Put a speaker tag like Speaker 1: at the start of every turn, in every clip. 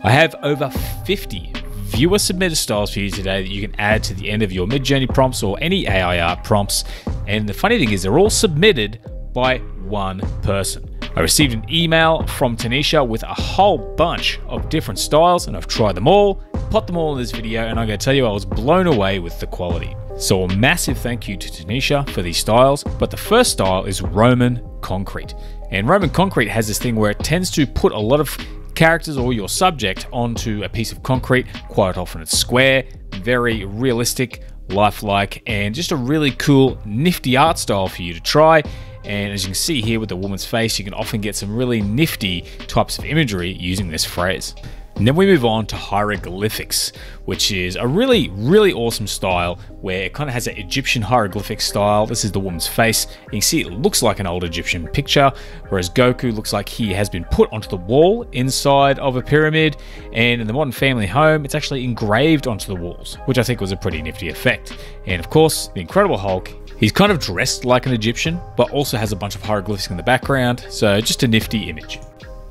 Speaker 1: I have over 50 viewer submitted styles for you today that you can add to the end of your Midjourney prompts or any AI art prompts. And the funny thing is they're all submitted by one person. I received an email from Tonisha with a whole bunch of different styles, and I've tried them all, put them all in this video, and I'm going to tell you I was blown away with the quality. So a massive thank you to Tonisha for these styles, but the first style is Roman concrete. And Roman concrete has this thing where it tends to put a lot of characters or your subject onto a piece of concrete. Quite often it's square, very realistic, lifelike, and just a really cool, nifty art style for you to try. And as you can see here with the woman's face, you can often get some really nifty types of imagery using this phrase. And then we move on to hieroglyphics, which is a really, really awesome style where it kind of has an Egyptian hieroglyphic style. This is the woman's face. You can see it looks like an old Egyptian picture, whereas Goku looks like he has been put onto the wall inside of a pyramid. And in the modern family home, it's actually engraved onto the walls, which I think was a pretty nifty effect. And of course, the Incredible Hulk, he's kind of dressed like an Egyptian, but also has a bunch of hieroglyphics in the background. So just a nifty image.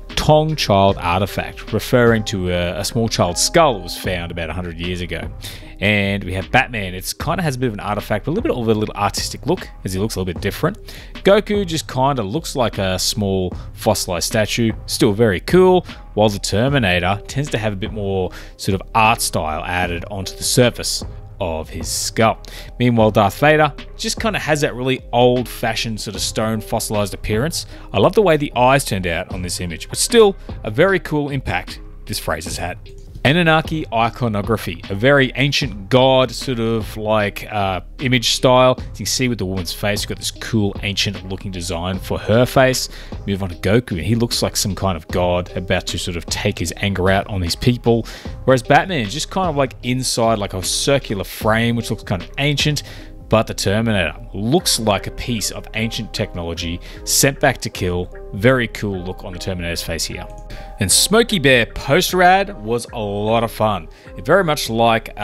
Speaker 1: Taung child artifact, referring to a small child's skull that was found about 100 years ago. And we have Batman. It's kind of has a bit of an artifact, but a little bit of a little artistic look, as he looks a little bit different. Goku just kind of looks like a small fossilized statue, still very cool, while the Terminator tends to have a bit more sort of art style added onto the surface of his skull. Meanwhile, Darth Vader just kind of has that really old-fashioned sort of stone fossilized appearance. I love the way the eyes turned out on this image, but still a very cool impact this phrase has had. Anunnaki iconography, a very ancient god sort of like image style. As you can see with the woman's face, you've got this cool ancient looking design for her face. Move on to Goku, and he looks like some kind of god about to sort of take his anger out on these people. Whereas Batman is just kind of like inside like a circular frame, which looks kind of ancient. But the Terminator looks like a piece of ancient technology sent back to kill. Very cool look on the Terminator's face here. And Smokey Bear poster ad was a lot of fun. Very much like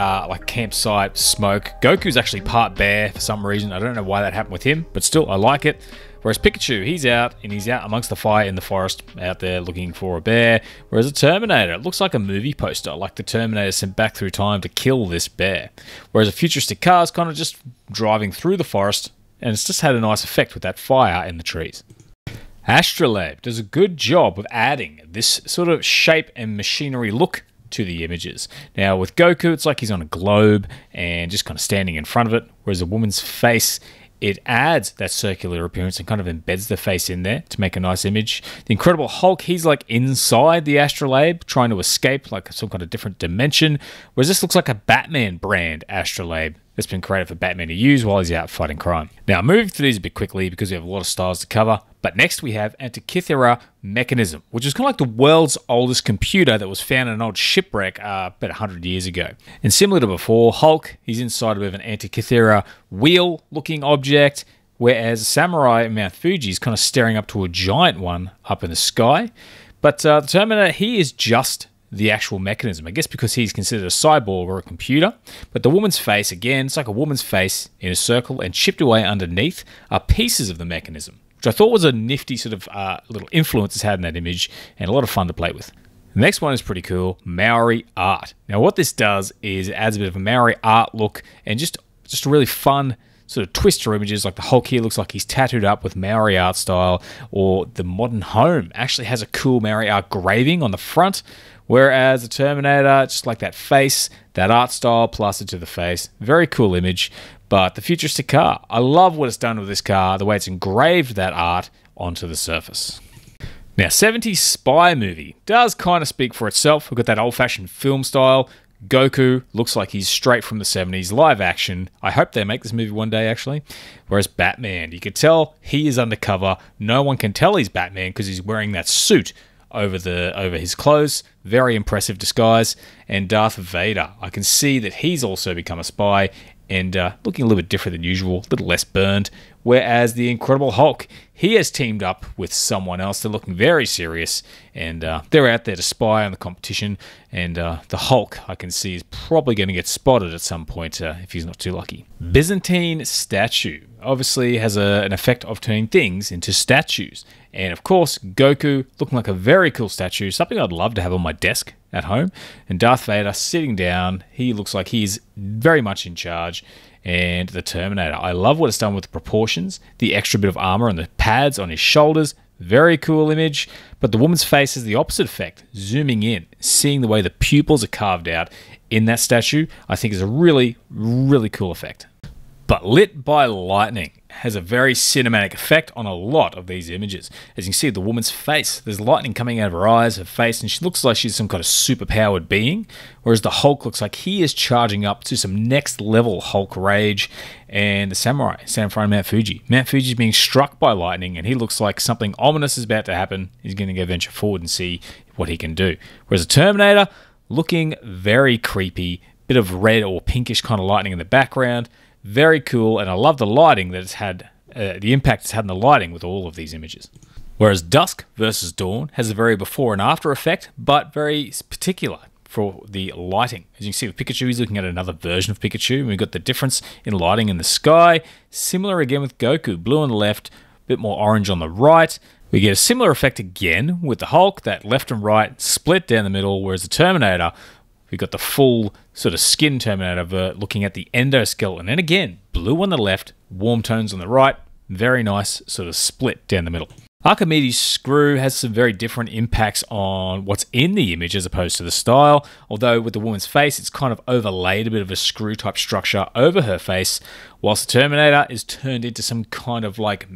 Speaker 1: campsite smoke. Goku's actually part bear for some reason. I don't know why that happened with him, but still I like it. Whereas Pikachu, he's out amongst the fire in the forest out there looking for a bear. Whereas the Terminator, it looks like a movie poster, like the Terminator sent back through time to kill this bear. Whereas a futuristic car is kind of just driving through the forest, and it's just had a nice effect with that fire in the trees. Astrolabe does a good job of adding this sort of shape and machinery look to the images. Now with Goku, it's like he's on a globe and just kind of standing in front of it, whereas a woman's face, it adds that circular appearance and kind of embeds the face in there to make a nice image. The Incredible Hulk, he's like inside the Astrolabe, trying to escape like some kind of different dimension, whereas this looks like a Batman brand Astrolabe that's been created for Batman to use while he's out fighting crime. Now, moving through these a bit quickly because we have a lot of styles to cover, but next we have Antikythera mechanism, which is kind of like the world's oldest computer that was found in an old shipwreck about 100 years ago. And similar to before, Hulk, he's inside of an Antikythera wheel-looking object, whereas Samurai Mount Fuji is kind of staring up to a giant one up in the sky. But the Terminator, he is just the actual mechanism, I guess because he's considered a cyborg or a computer. But the woman's face, again, it's like a woman's face in a circle, and chipped away underneath are pieces of the mechanism, which I thought was a nifty sort of little influence it's had in that image, and a lot of fun to play with. The next one is pretty cool, Maori art. Now what this does is it adds a bit of a Maori art look and just a really fun sort of twist to images. Like the Hulk here looks like he's tattooed up with Maori art style, or the modern home actually has a cool Maori art graving on the front, whereas the Terminator, just like that face, that art style plastered to the face. Very cool image. But the futuristic car, I love what it's done with this car, the way it's engraved that art onto the surface. Now, 70s spy movie does kind of speak for itself. We've got that old-fashioned film style. Goku looks like he's straight from the 70s, live action. I hope they make this movie one day, actually. Whereas Batman, you could tell he is undercover. No one can tell he's Batman because he's wearing that suit over his clothes. Very impressive disguise. And Darth Vader, I can see that he's also become a spy and looking a little bit different than usual, a little less burned. Whereas the Incredible Hulk, he has teamed up with someone else. They're looking very serious, and they're out there to spy on the competition. And the Hulk, I can see, is probably going to get spotted at some point if he's not too lucky. Byzantine statue. obviously has an effect of turning things into statues. And of course, Goku looking like a very cool statue, something I'd love to have on my desk at home. And Darth Vader sitting down, he looks like he's very much in charge. And the Terminator, I love what it's done with the proportions, the extra bit of armor and the pads on his shoulders. Very cool image. But the woman's face has the opposite effect. Zooming in, seeing the way the pupils are carved out in that statue, I think is a really, really cool effect. But lit by lightning has a very cinematic effect on a lot of these images. As you can see, the woman's face, there's lightning coming out of her eyes, her face, and she looks like she's some kind of superpowered being, whereas the Hulk looks like he is charging up to some next level Hulk rage. And the samurai standing in front of Mount Fuji. Mount Fuji's being struck by lightning, and he looks like something ominous is about to happen. He's going to go venture forward and see what he can do. Whereas the Terminator, looking very creepy, bit of red or pinkish kind of lightning in the background. Very cool, and I love the lighting that it's had, the impact it's had on the lighting with all of these images. Whereas Dusk versus Dawn has a very before and after effect, but very particular for the lighting. As you can see with Pikachu, he's looking at another version of Pikachu, and we've got the difference in lighting in the sky. Similar again with Goku, blue on the left, a bit more orange on the right. We get a similar effect again with the Hulk, that left and right split down the middle, whereas the Terminator, we've got the full sort of skin Terminator looking at the endoskeleton. And again, blue on the left, warm tones on the right. Very nice sort of split down the middle. Archimedes' screw has some very different impacts on what's in the image as opposed to the style. Although with the woman's face, it's kind of overlaid a bit of a screw type structure over her face, whilst the Terminator is turned into some kind of like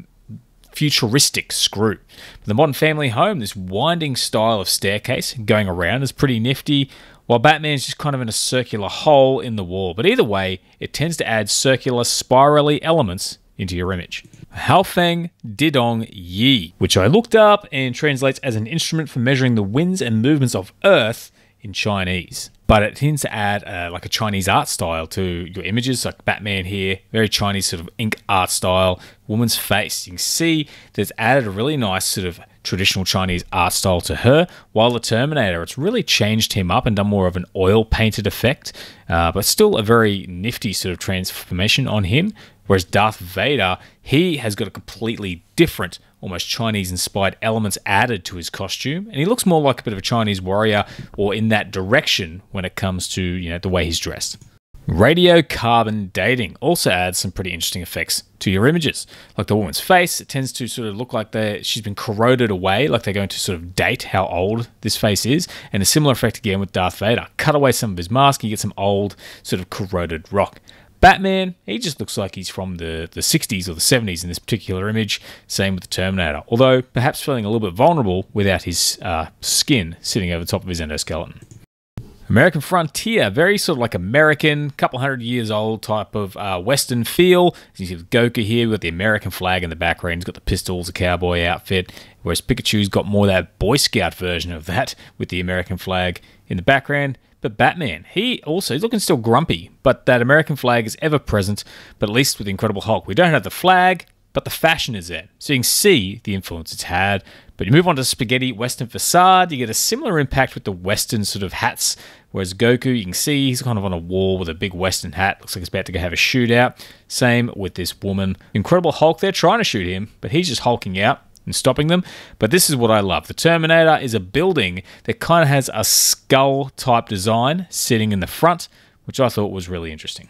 Speaker 1: futuristic screw. The modern family home, this winding style of staircase going around is pretty nifty, while Batman's just kind of in a circular hole in the wall. But either way, it tends to add circular, spirally elements into your image. Houfeng Didong Yi, which I looked up and translates as an instrument for measuring the winds and movements of Earth in Chinese. But it tends to add like a Chinese art style to your images, like Batman here, very Chinese sort of ink art style. Woman's face, you can see that it's added a really nice sort of traditional Chinese art style to her, while the Terminator, it's really changed him up and done more of an oil painted effect, but still a very nifty sort of transformation on him. Whereas Darth Vader, he has got a completely different, almost Chinese-inspired elements added to his costume, and he looks more like a bit of a Chinese warrior, or in that direction when it comes to, you know, the way he's dressed. Radiocarbon dating also adds some pretty interesting effects to your images. Like the woman's face, it tends to sort of look like she's been corroded away, like they're going to sort of date how old this face is. And a similar effect again with Darth Vader. Cut away some of his mask, you get some old sort of corroded rock. Batman, he just looks like he's from the 60s or the 70s in this particular image. Same with the Terminator, although perhaps feeling a little bit vulnerable without his skin sitting over the top of his endoskeleton. American Frontier, very sort of like American, couple hundred years old type of Western feel. As you see with Goku here, we've got the American flag in the background. He's got the pistols, a cowboy outfit, whereas Pikachu's got more that Boy Scout version of that with the American flag in the background. But Batman, he's looking still grumpy, but that American flag is ever present, but at least with the Incredible Hulk, we don't have the flag, but the fashion is there. So you can see the influence it's had. But you move on to spaghetti Western facade, you get a similar impact with the Western sort of hats, whereas Goku, you can see he's kind of on a wall with a big Western hat. Looks like he's about to go have a shootout. Same with this woman. Incredible Hulk, they're trying to shoot him, but he's just hulking out and stopping them. But this is what I love. The Terminator is a building that kind of has a skull type design sitting in the front, which I thought was really interesting.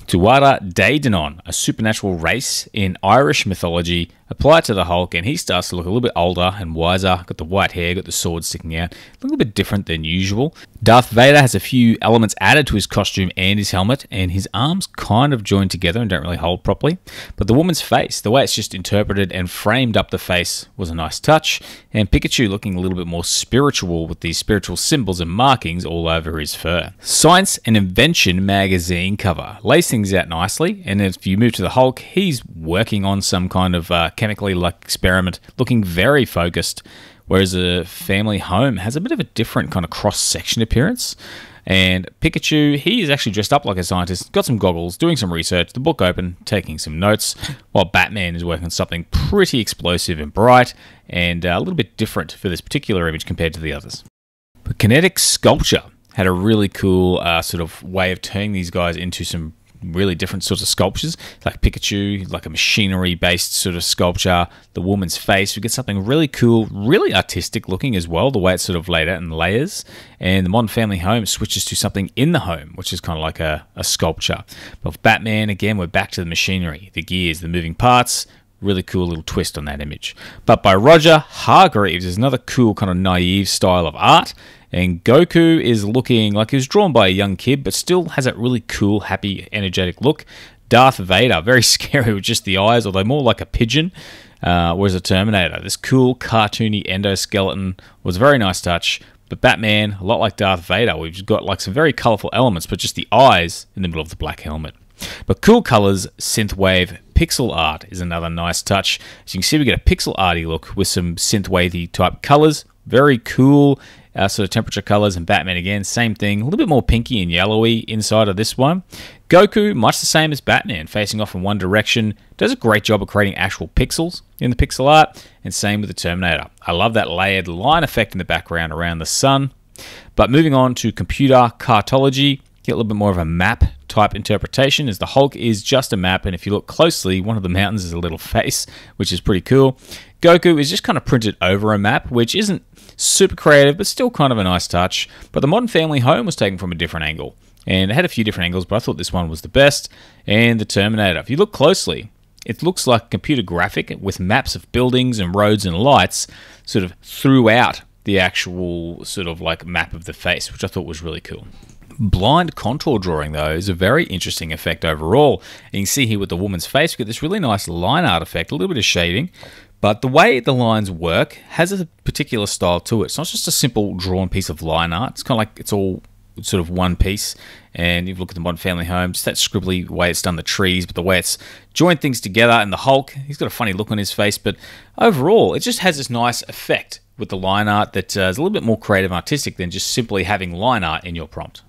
Speaker 1: Tuatha Danann, a supernatural race in Irish mythology, apply it to the Hulk, and he starts to look a little bit older and wiser. Got the white hair, got the sword sticking out. A little bit different than usual. Darth Vader has a few elements added to his costume and his helmet, and his arms kind of joined together and don't really hold properly. But the woman's face, the way it's just interpreted and framed up the face, was a nice touch. And Pikachu looking a little bit more spiritual with these spiritual symbols and markings all over his fur. Science and Invention magazine cover lays things out nicely, and if you move to the Hulk, he's working on some kind of chemically like experiment, looking very focused, whereas a family home has a bit of a different kind of cross-section appearance. And Pikachu, he is actually dressed up like a scientist, got some goggles, doing some research, the book open, taking some notes, while Batman is working on something pretty explosive and bright, and a little bit different for this particular image compared to the others. But Kinetic Sculpture had a really cool sort of way of turning these guys into some really different sorts of sculptures, like Pikachu, like a machinery-based sort of sculpture, the woman's face. We get something really cool, really artistic looking as well, the way it's sort of laid out in layers. And the Modern Family Home switches to something in the home, which is kind of like a sculpture. But with Batman, again, we're back to the machinery, the gears, the moving parts. Really cool little twist on that image. But by Roger Hargreaves is another cool kind of naive style of art. And Goku is looking like he was drawn by a young kid, but still has that really cool, happy, energetic look. Darth Vader, very scary with just the eyes, although more like a pigeon, whereas the Terminator. This cool, cartoony endoskeleton was a very nice touch. But Batman, a lot like Darth Vader, we've got like some very colourful elements, but just the eyes in the middle of the black helmet. But cool colours, synthwave, pixel art is another nice touch. As you can see, we get a pixel arty look with some synthwavy type colours. Very cool sort of temperature colours. And Batman again, same thing. A little bit more pinky and yellowy inside of this one. Goku, much the same as Batman, facing off in one direction. Does a great job of creating actual pixels in the pixel art. And same with the Terminator. I love that layered line effect in the background around the sun. But moving on to computer cartology, get a little bit more of a map type interpretation, as the Hulk is just a map, and if you look closely, one of the mountains is a little face, which is pretty cool. Goku is just kind of printed over a map, which isn't super creative, but still kind of a nice touch. But the Modern Family Home was taken from a different angle, and it had a few different angles, but I thought this one was the best. And the Terminator, if you look closely, it looks like a computer graphic with maps of buildings and roads and lights sort of throughout the actual sort of like map of the face, which I thought was really cool. Blind contour drawing, though, is a very interesting effect overall. And you can see here with the woman's face, we get this really nice line art effect, a little bit of shading. But the way the lines work has a particular style to it. It's not just a simple drawn piece of line art. It's kind of like it's all sort of one piece. And you look at the Modern Family Home, just that scribbly way it's done the trees, but the way it's joined things together. And the Hulk, he's got a funny look on his face. But overall, it just has this nice effect with the line art that is a little bit more creative and artistic than just simply having line art in your prompt.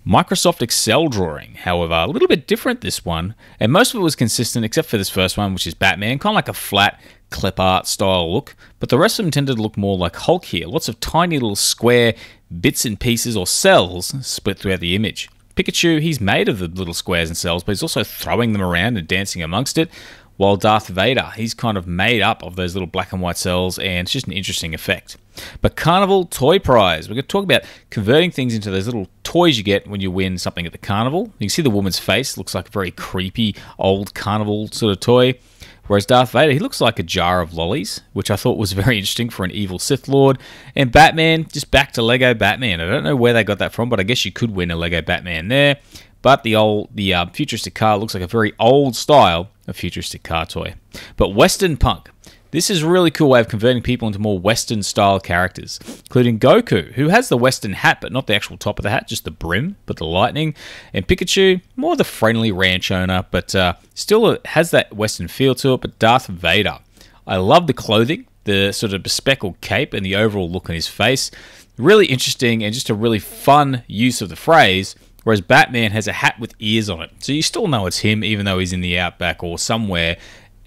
Speaker 1: Microsoft Excel drawing, however, a little bit different this one, and most of it was consistent except for this first one, which is Batman, kind of like a flat clip art style look, but the rest of them tended to look more like Hulk here. Lots of tiny little square bits and pieces or cells split throughout the image. Pikachu, he's made of the little squares and cells, but he's also throwing them around and dancing amongst it, while Darth Vader, he's kind of made up of those little black and white cells, and it's just an interesting effect. But Carnival Toy Prize, we're going to talk about converting things into those little toys you get when you win something at the carnival. You can see the woman's face, looks like a very creepy old carnival sort of toy. Whereas Darth Vader, he looks like a jar of lollies, which I thought was very interesting for an evil Sith Lord. And Batman, just back to Lego Batman. I don't know where they got that from, but I guess you could win a Lego Batman there. But the futuristic car looks like a very old style of futuristic car toy. But Westernpunk. This is a really cool way of converting people into more Western style characters, including Goku, who has the Western hat, but not the actual top of the hat, just the brim, but the lightning. And Pikachu, more the friendly ranch owner, but still has that Western feel to it. But Darth Vader, I love the clothing, the sort of bespeckled cape, and the overall look on his face. Really interesting and just a really fun use of the phrase. Whereas Batman has a hat with ears on it. So you still know it's him, even though he's in the outback or somewhere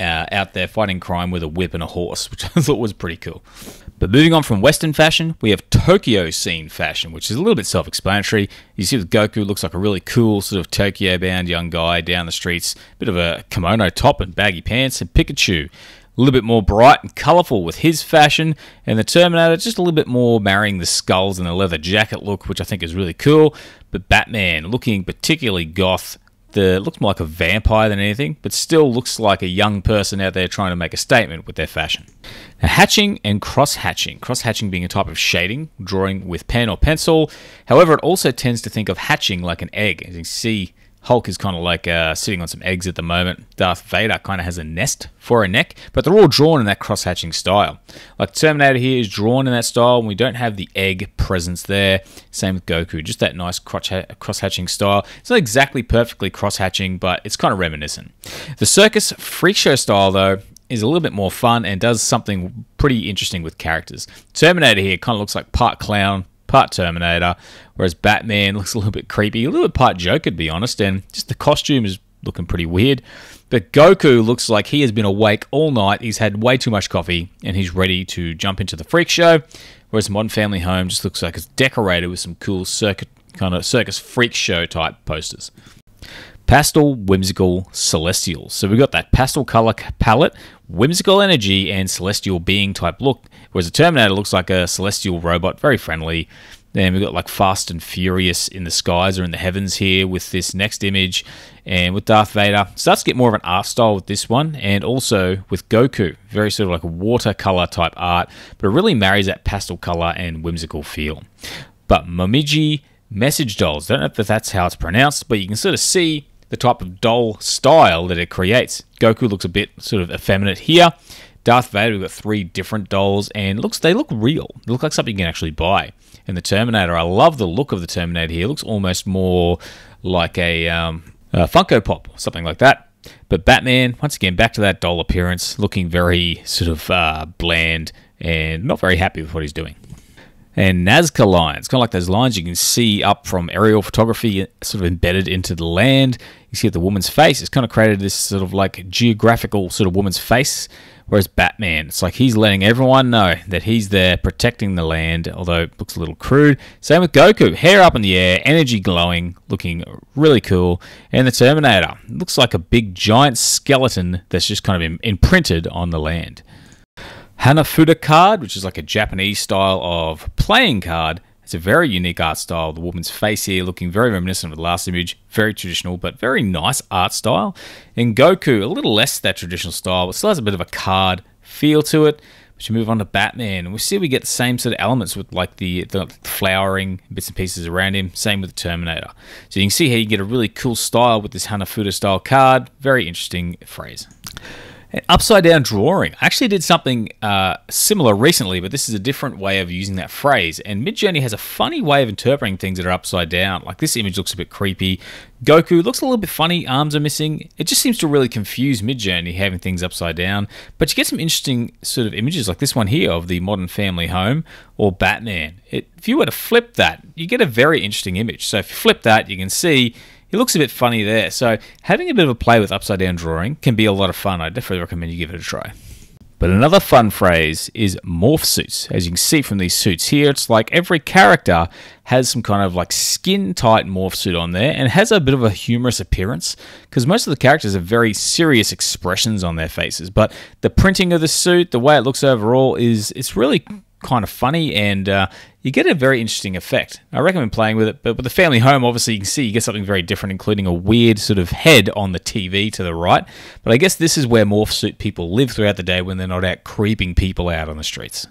Speaker 1: out there fighting crime with a whip and a horse, which I thought was pretty cool. But moving on from Western fashion, we have Tokyo scene fashion, which is a little bit self-explanatory. You see with Goku, looks like a really cool sort of Tokyo-bound young guy down the streets. Bit of a kimono top and baggy pants. And Pikachu, a little bit more bright and colourful with his fashion. And the Terminator, just a little bit more marrying the skulls and the leather jacket look, which I think is really cool. But Batman, looking particularly goth. Looks more like a vampire than anything, but still looks like a young person out there trying to make a statement with their fashion. Now, hatching and cross-hatching. Cross-hatching being a type of shading, drawing with pen or pencil. However, it also tends to think of hatching like an egg. As you can see, Hulk is kind of like sitting on some eggs at the moment. Darth Vader kind of has a nest for a neck, but they're all drawn in that cross-hatching style. Like Terminator here is drawn in that style, and we don't have the egg presence there. Same with Goku, just that nice cross-hatching style. It's not exactly perfectly cross-hatching, but it's kind of reminiscent. The Circus Freak Show style, though, is a little bit more fun and does something pretty interesting with characters. Terminator here kind of looks like part clown, part Terminator, whereas Batman looks a little bit creepy, a little bit part Joker, to be honest, and just the costume is looking pretty weird. But Goku looks like he has been awake all night, he's had way too much coffee, and he's ready to jump into the freak show, whereas Modern Family Home just looks like it's decorated with some cool circus freak show type posters. Pastel, Whimsical, Celestial. So we've got that pastel color palette, whimsical energy, and celestial being type look, whereas the Terminator looks like a celestial robot, very friendly. Then we've got like Fast and Furious in the skies or in the heavens here with this next image. And with Darth Vader, starts to get more of an art style with this one, and also with Goku, very sort of like a watercolor type art, but it really marries that pastel color and whimsical feel. But Momiji Message Dolls, don't know if that's how it's pronounced, but you can sort of see the type of doll style that it creates. Goku looks a bit sort of effeminate here. Darth Vader, we've got 3 different dolls, and they look real. They look like something you can actually buy. And the Terminator, I love the look of the Terminator here. It looks almost more like a Funko Pop, something like that. But Batman, once again, back to that doll appearance, looking very sort of bland and not very happy with what he's doing. And Nazca lines, kind of like those lines you can see up from aerial photography sort of embedded into the land. You see at the woman's face, it's kind of created this sort of like geographical sort of woman's face. Whereas Batman, it's like he's letting everyone know that he's there protecting the land, although it looks a little crude. Same with Goku, hair up in the air, energy glowing, looking really cool. And the Terminator, looks like a big giant skeleton that's just kind of imprinted on the land. Hanafuda card, which is like a Japanese style of playing card. It's a very unique art style. The woman's face here looking very reminiscent of the last image. Very traditional, but very nice art style. And Goku, a little less that traditional style, but still has a bit of a card feel to it. But you move on to Batman, and we get the same sort of elements with like the flowering bits and pieces around him. Same with the Terminator. So you can see how you get a really cool style with this Hanafuda style card. Very interesting phrase. And upside down drawing. I actually did something similar recently, but this is a different way of using that phrase. And Midjourney has a funny way of interpreting things that are upside down. Like this image looks a bit creepy. Goku looks a little bit funny, arms are missing. It just seems to really confuse Midjourney having things upside down. But you get some interesting sort of images like this one here of the modern family home or Batman. If you were to flip that, you get a very interesting image. So if you flip that, you can see it looks a bit funny there. So having a bit of a play with upside down drawing can be a lot of fun. I definitely recommend you give it a try. But another fun phrase is morph suits. As you can see from these suits here, it's like every character has some kind of like skin-tight morph suit on there and has a bit of a humorous appearance because most of the characters have very serious expressions on their faces. But the printing of the suit, the way it looks overall, it's really kind of funny, and you get a very interesting effect. I recommend playing with it, but with the family home, obviously you can see you get something very different, including a weird sort of head on the TV to the right. But I guess this is where morph suit people live throughout the day when they're not out creeping people out on the streets.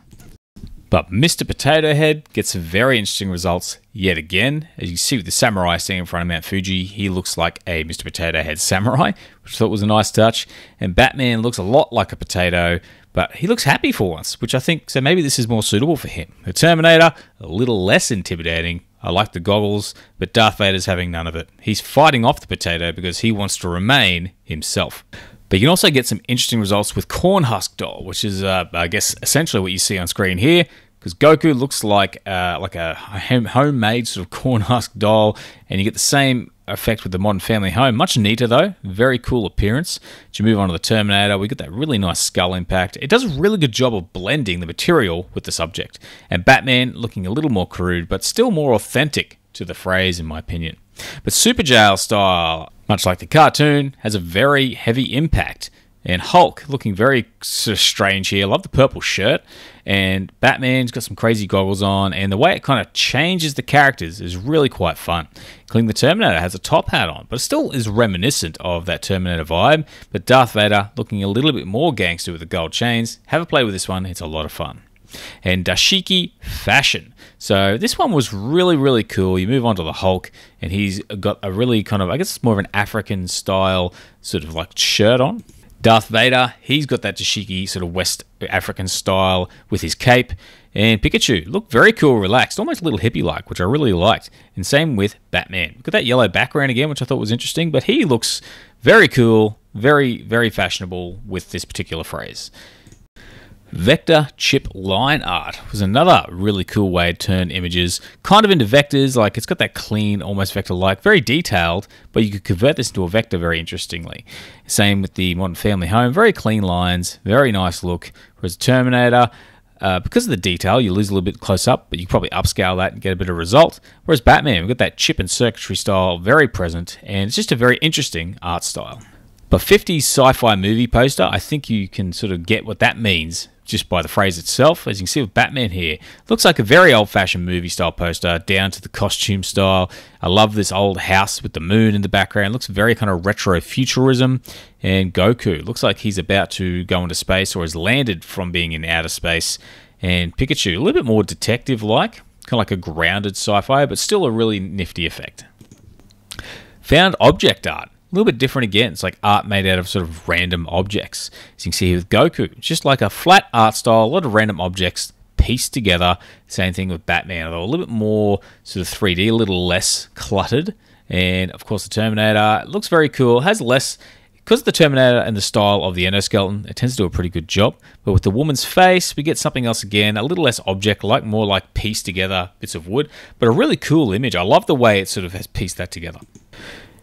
Speaker 1: But Mr. Potato Head gets some very interesting results yet again. As you see with the samurai standing in front of Mount Fuji, he looks like a Mr. Potato Head samurai, which I thought was a nice touch. And Batman looks a lot like a potato, but he looks happy for once, which I think, so maybe this is more suitable for him. The Terminator, a little less intimidating. I like the goggles, but Darth Vader's having none of it. He's fighting off the potato because he wants to remain himself. But you can also get some interesting results with Corn Husk Doll, which is, I guess, essentially what you see on screen here, because Goku looks like a homemade sort of corn husk doll, and you get the same effect with the modern family home. Much neater, though. Very cool appearance. As you move on to the Terminator, we get that really nice skull impact. It does a really good job of blending the material with the subject. And Batman looking a little more crude, but still more authentic to the phrase, in my opinion. But Super Jail style, much like the cartoon, has a very heavy impact. And Hulk looking very sort of strange here. I love the purple shirt. And Batman's got some crazy goggles on. And the way it kind of changes the characters is really quite fun. Including the Terminator has a top hat on, but it still is reminiscent of that Terminator vibe. But Darth Vader looking a little bit more gangster with the gold chains. Have a play with this one. It's a lot of fun. And dashiki fashion. So this one was really, really cool. You move on to the Hulk, and he's got a really kind of, I guess it's more of an African style sort of like shirt on. Darth Vader, he's got that dashiki sort of West African style with his cape. And Pikachu, look very cool, relaxed, almost a little hippie-like, which I really liked. And same with Batman. Look at that yellow background again, which I thought was interesting, but he looks very cool, very, very fashionable with this particular phrase. Vector chip line art was another really cool way to turn images kind of into vectors. Like it's got that clean, almost vector-like, very detailed, but you could convert this into a vector very interestingly. Same with the modern family home, very clean lines, very nice look. Whereas Terminator, Because of the detail, you lose a little bit close up, but you can probably upscale that and get a bit of result. Whereas Batman, we've got that chip and circuitry style very present, and it's just a very interesting art style. But 50s sci-fi movie poster, I think you can sort of get what that means just by the phrase itself. As you can see with Batman here, looks like a very old-fashioned movie style poster down to the costume style. I love this old house with the moon in the background. Looks very kind of retro futurism. And Goku looks like he's about to go into space or has landed from being in outer space. And Pikachu, a little bit more detective-like, kind of like a grounded sci-fi, but still a really nifty effect. Found object art. A little bit different again. It's like art made out of sort of random objects. As you can see here with Goku, just like a flat art style, a lot of random objects pieced together. Same thing with Batman, although a little bit more sort of 3D, a little less cluttered. And of course the Terminator, it looks very cool, has less, because of the Terminator and the style of the endoskeleton, it tends to do a pretty good job. But with the woman's face, we get something else again, a little less object-like, more like pieced together bits of wood, but a really cool image. I love the way it sort of has pieced that together.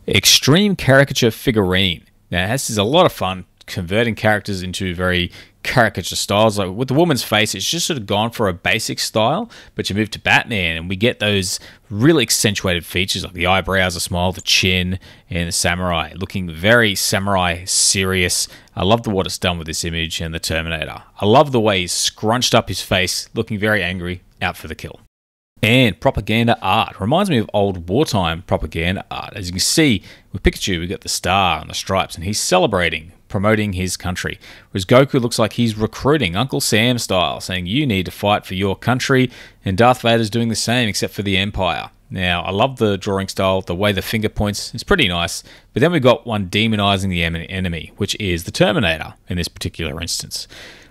Speaker 1: Extreme caricature figurine. Now, this is a lot of fun, converting characters into very caricature styles. Like with the woman's face, it's just sort of gone for a basic style, but you move to Batman and we get those really accentuated features like the eyebrows, the smile, the chin, and the samurai, looking very samurai serious. I love what it's done with this image and the Terminator. I love the way he's scrunched up his face, looking very angry, out for the kill. And propaganda art. Reminds me of old wartime propaganda art. As you can see, with Pikachu, we've got the star and the stripes, and he's celebrating, promoting his country. Whereas Goku looks like he's recruiting, Uncle Sam style, saying you need to fight for your country, and Darth Vader's doing the same, except for the Empire. Now, I love the drawing style, the way the finger points, it's pretty nice. But then we've got one demonizing the enemy, which is the Terminator in this particular instance.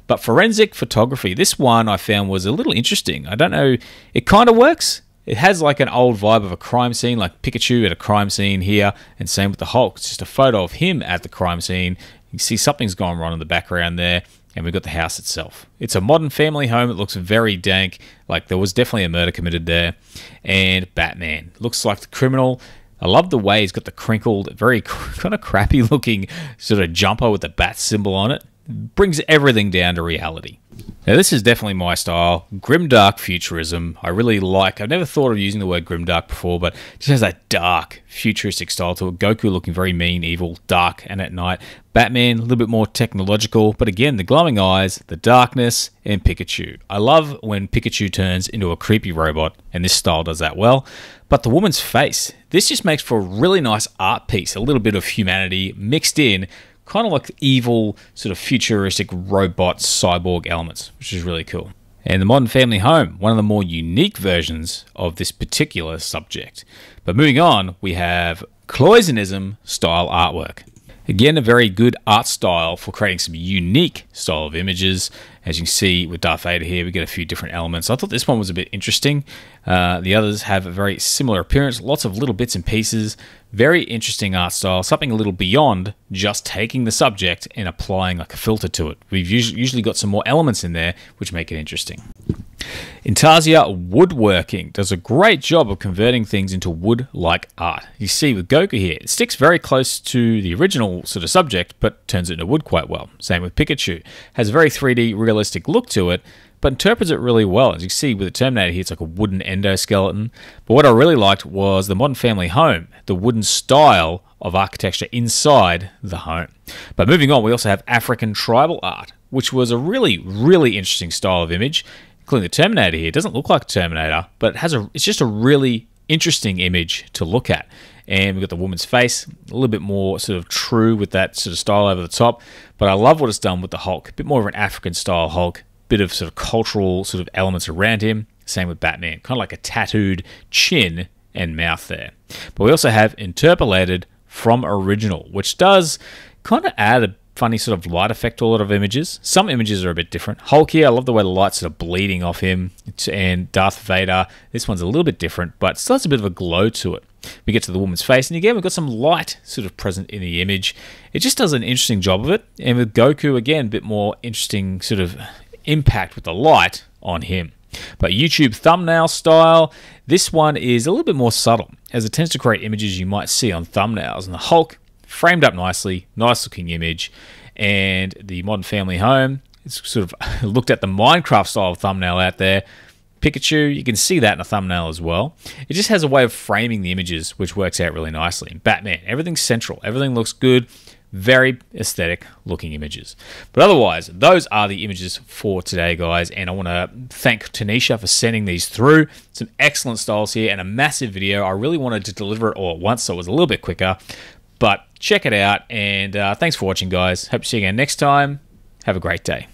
Speaker 1: But forensic photography, this one I found was a little interesting. I don't know, it kind of works. It has like an old vibe of a crime scene, like Pikachu at a crime scene here, and same with the Hulk. It's just a photo of him at the crime scene. You can see something's going wrong in the background there, and we've got the house itself. It's a modern family home. It looks very dank, like there was definitely a murder committed there. And Batman, looks like the criminal. I love the way he's got the crinkled, very kind of crappy looking sort of jumper with the bat symbol on it. Brings everything down to reality. Now this is definitely my style, grimdark futurism. I really like, I've never thought of using the word grimdark before, but it just has that dark, futuristic style to it. Goku looking very mean, evil, dark, and at night. Batman, a little bit more technological, but again, the glowing eyes, the darkness, and Pikachu. I love when Pikachu turns into a creepy robot, and this style does that well. But the woman's face, this just makes for a really nice art piece, a little bit of humanity mixed in, kind of like evil, sort of futuristic robot cyborg elements, which is really cool. And the modern family home, one of the more unique versions of this particular subject. But moving on, we have Cloisonnism style artwork. Again, a very good art style for creating some unique style of images. As you can see with Darth Vader here, we get a few different elements. I thought this one was a bit interesting. The others have a very similar appearance, lots of little bits and pieces. Very interesting art style, something a little beyond just taking the subject and applying like a filter to it. We've usually got some more elements in there which make it interesting. Intarsia Woodworking does a great job of converting things into wood-like art. You see with Goku here, it sticks very close to the original sort of subject, but turns it into wood quite well. Same with Pikachu. Has a very 3D realistic look to it, but interprets it really well. As you can see with the Terminator here, it's like a wooden endoskeleton. But what I really liked was the modern family home, the wooden style of architecture inside the home. But moving on, we also have African tribal art, which was a really, really interesting style of image. Including the Terminator here. It doesn't look like a Terminator, but it's just a really interesting image to look at. And we've got the woman's face, a little bit more sort of true with that sort of style over the top. But I love what it's done with the Hulk. A bit more of an African style Hulk, bit of sort of cultural sort of elements around him. Same with Batman, kind of like a tattooed chin and mouth there. But we also have interpolated from original, which does kind of add a funny sort of light effect to a lot of images. Some images are a bit different. Hulk here, I love the way the light's sort of bleeding off him. And Darth Vader, this one's a little bit different, but still has a bit of a glow to it. We get to the woman's face, and again, we've got some light sort of present in the image. It just does an interesting job of it. And with Goku, again, a bit more interesting sort of impact with the light on him. But YouTube thumbnail style, this one is a little bit more subtle, as it tends to create images you might see on thumbnails. And the Hulk, framed up nicely, nice looking image, and the modern family home, it's sort of looked at the Minecraft style thumbnail out there. Pikachu, you can see that in a thumbnail as well. It just has a way of framing the images, which works out really nicely. Batman, everything's central. Everything looks good. Very aesthetic looking images. But otherwise, those are the images for today, guys. And I want to thank Tonisha for sending these through. Some excellent styles here and a massive video. I really wanted to deliver it all at once, so it was a little bit quicker. But check it out. And thanks for watching, guys. Hope to see you again next time. Have a great day.